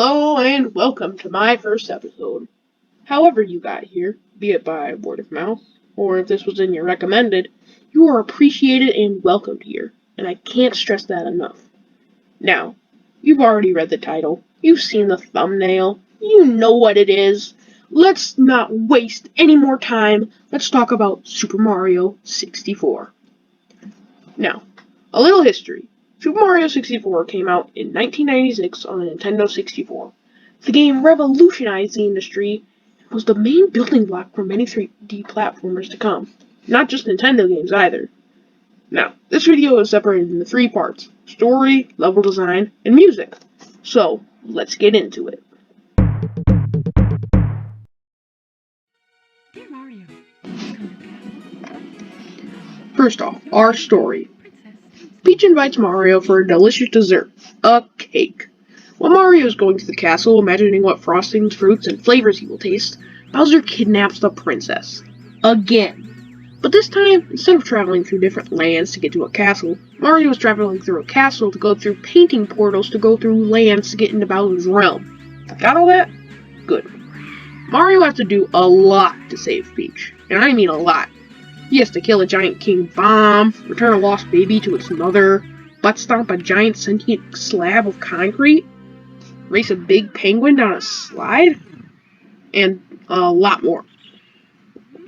Hello and welcome to my first episode. However you got here, be it by word of mouth, or if this was in your recommended, you are appreciated and welcomed here, and I can't stress that enough. Now, you've already read the title, you've seen the thumbnail, you know what it is. Let's not waste any more time, let's talk about Super Mario 64. Now, a little history. Super Mario 64 came out in 1996 on the Nintendo 64. The game revolutionized the industry and was the main building block for many 3D platformers to come. Not just Nintendo games either. Now, this video is separated into 3 parts: story, level design, and music. So, let's get into it. Dear Mario, First off, our story. Peach invites Mario for a delicious dessert, a cake. While Mario is going to the castle, imagining what frostings, fruits, and flavors he will taste, Bowser kidnaps the princess. Again. But this time, instead of traveling through different lands to get to a castle, Mario is traveling through a castle to go through painting portals to go through lands to get into Bowser's realm. Got all that? Good. Mario has to do a lot to save Peach, and I mean a lot. He has to kill a giant king bomb, return a lost baby to its mother, butt stomp a giant sentient slab of concrete, race a big penguin down a slide, and a lot more.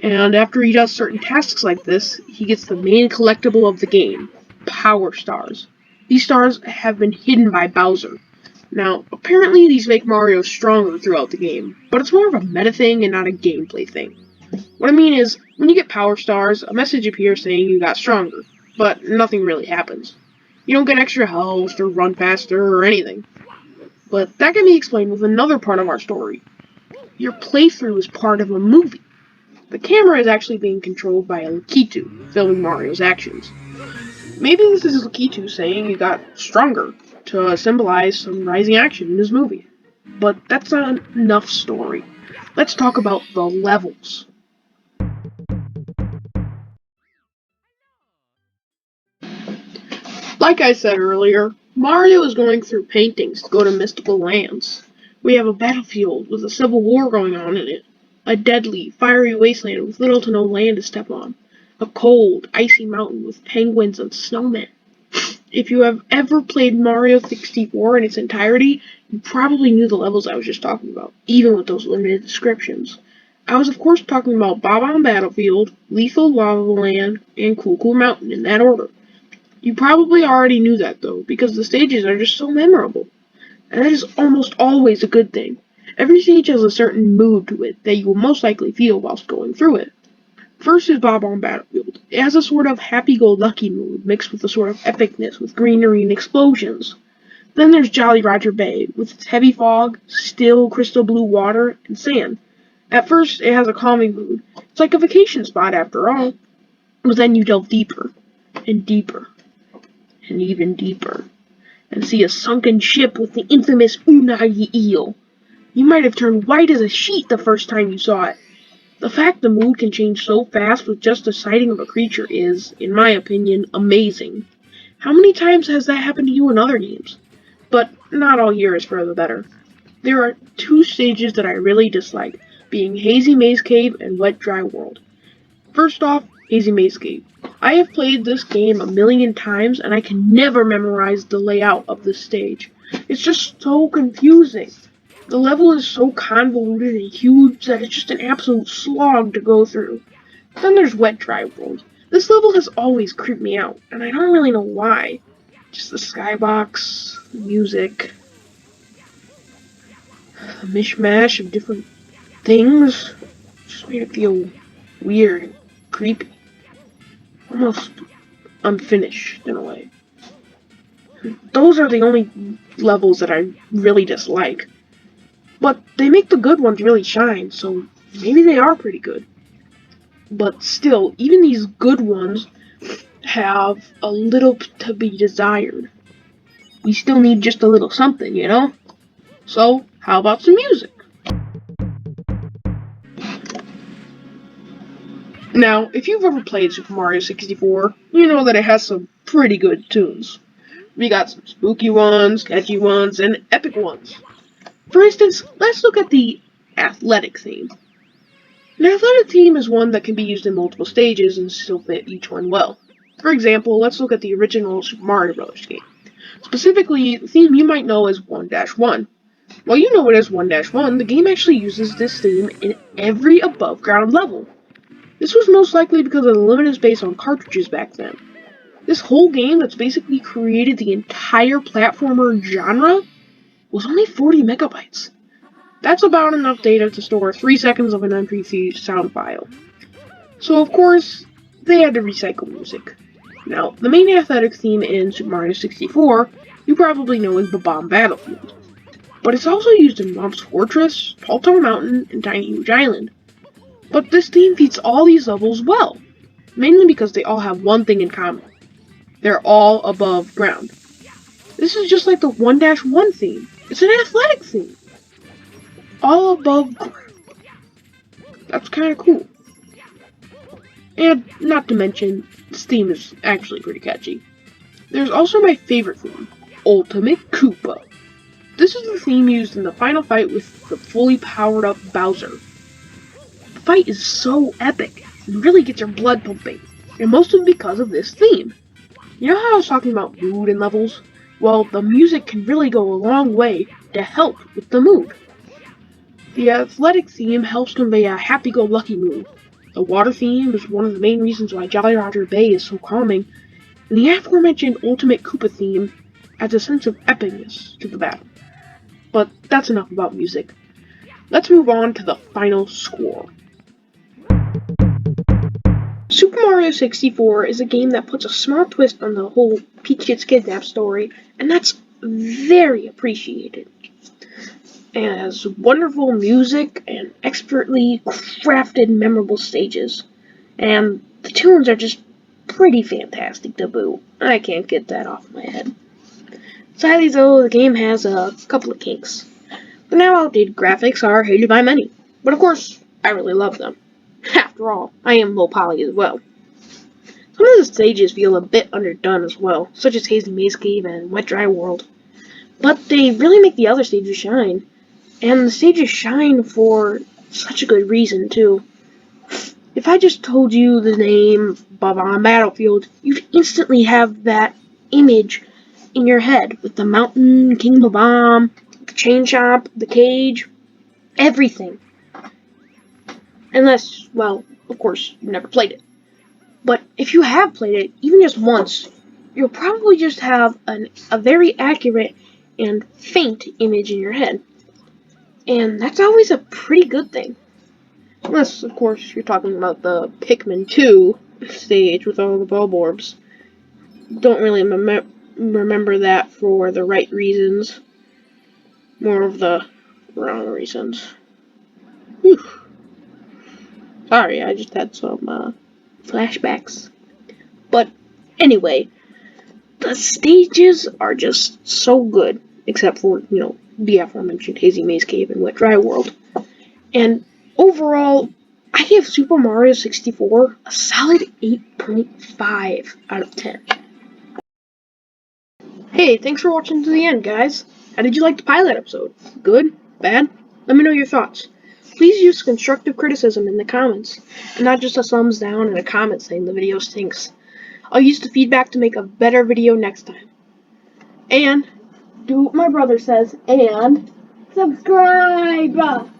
And after he does certain tasks like this, he gets the main collectible of the game, Power Stars. These stars have been hidden by Bowser. Now, apparently these make Mario stronger throughout the game, but it's more of a meta thing and not a gameplay thing. What I mean is, when you get Power Stars, a message appears saying you got stronger, but nothing really happens. You don't get extra health or run faster or anything. But that can be explained with another part of our story. Your playthrough is part of a movie. The camera is actually being controlled by a Lakitu, filming Mario's actions. Maybe this is Lakitu saying you got stronger, to symbolize some rising action in his movie. But that's not enough story. Let's talk about the levels. Like I said earlier, Mario is going through paintings to go to mystical lands. We have a battlefield with a civil war going on in it, a deadly, fiery wasteland with little to no land to step on, a cold, icy mountain with penguins and snowmen. If you have ever played Mario 64 in its entirety, you probably knew the levels I was just talking about, even with those limited descriptions. I was of course talking about Bob-omb Battlefield, Lethal Lava Land, and Cool Cool Mountain in that order. You probably already knew that though, because the stages are just so memorable. And that is almost always a good thing. Every stage has a certain mood to it that you will most likely feel whilst going through it. First is Bob-omb Battlefield. It has a sort of happy-go-lucky mood mixed with a sort of epicness with greenery and explosions. Then there's Jolly Roger Bay, with its heavy fog, still crystal blue water, and sand. At first, it has a calming mood. It's like a vacation spot after all. But then you delve deeper, and deeper, and even deeper, and see a sunken ship with the infamous Unagi eel. You might have turned white as a sheet the first time you saw it. The fact the mood can change so fast with just the sighting of a creature is, in my opinion, amazing. How many times has that happened to you in other games? But not all here is for the better. There are 2 stages that I really dislike, being Hazy Maze Cave and Wet Dry World. First off, Hazy Maze Cave. I have played this game a million times and I can never memorize the layout of this stage. It's just so confusing. The level is so convoluted and huge that it's just an absolute slog to go through. Then there's Wet Dry World. This level has always creeped me out, and I don't really know why. Just the skybox, the music, a mishmash of different things. Just made it feel weird and creepy. Almost unfinished in a way. Those are the only levels that I really dislike. But they make the good ones really shine, so maybe they are pretty good. But still, even these good ones have a little to be desired. We still need just a little something, you know? So, how about some music? Now, if you've ever played Super Mario 64, you know that it has some pretty good tunes. We got some spooky ones, catchy ones, and epic ones. For instance, let's look at the athletic theme. An athletic theme is one that can be used in multiple stages and still fit each one well. For example, let's look at the original Super Mario Bros. Game. Specifically, the theme you might know as 1-1. While you know it as 1-1, the game actually uses this theme in every above-ground level. This was most likely because of the limited space on cartridges back then. This whole game that's basically created the entire platformer genre was only 40 megabytes. That's about enough data to store 3 seconds of an MP3 sound file. So of course, they had to recycle music. Now, the main athletic theme in Super Mario 64, you probably know as the Bomb Battlefield. But it's also used in Mom's Fortress, Tall Tower Mountain, and Tiny Huge Island. But this theme feats all these levels well, mainly because they all have one thing in common. They're all above ground. This is just like the 1-1 theme. It's an athletic theme. All above ground. That's kind of cool. And not to mention, this theme is actually pretty catchy. There's also my favorite theme, Ultimate Koopa. This is the theme used in the final fight with the fully powered up Bowser. The fight is so epic and really gets your blood pumping, and mostly because of this theme. You know how I was talking about mood and levels? Well, the music can really go a long way to help with the mood. The athletic theme helps convey a happy-go-lucky mood. The water theme is one of the main reasons why Jolly Roger Bay is so calming, and the aforementioned Ultimate Koopa theme adds a sense of epicness to the battle. But that's enough about music. Let's move on to the final score. Super Mario 64 is a game that puts a smart twist on the whole Peach Gets Kidnapped story, and that's very appreciated. It has wonderful music and expertly crafted memorable stages. And the tunes are just pretty fantastic to boot. I can't get that off my head. Sadly though, the game has a couple of kinks. The now outdated graphics are hated by many, but of course, I really love them. After all, I am low poly as well. Some of the stages feel a bit underdone as well, such as Hazy Maze Cave and Wet Dry World. But they really make the other stages shine. And the stages shine for such a good reason, too. If I just told you the name Bomb Battlefield, you'd instantly have that image in your head with the mountain, King Bomb, the chain shop, the cage, everything. Unless, well, of course, you've never played it. But if you have played it, even just once, you'll probably just have a very accurate and faint image in your head. And that's always a pretty good thing. Unless, of course, you're talking about the Pikmin 2 stage with all the Bulborbs. Don't really remember that for the right reasons. More of the wrong reasons. Whew. Sorry, I just had some flashbacks. But anyway, the stages are just so good. Except for, the aforementioned Hazy Maze Cave and Wet Dry World. And overall, I give Super Mario 64 a solid 8.5 out of 10. Hey, thanks for watching to the end, guys. How did you like the pilot episode? Good? Bad? Let me know your thoughts. Please use constructive criticism in the comments, and not just a thumbs down and a comment saying the video stinks. I'll use the feedback to make a better video next time. And, do what my brother says, and subscribe!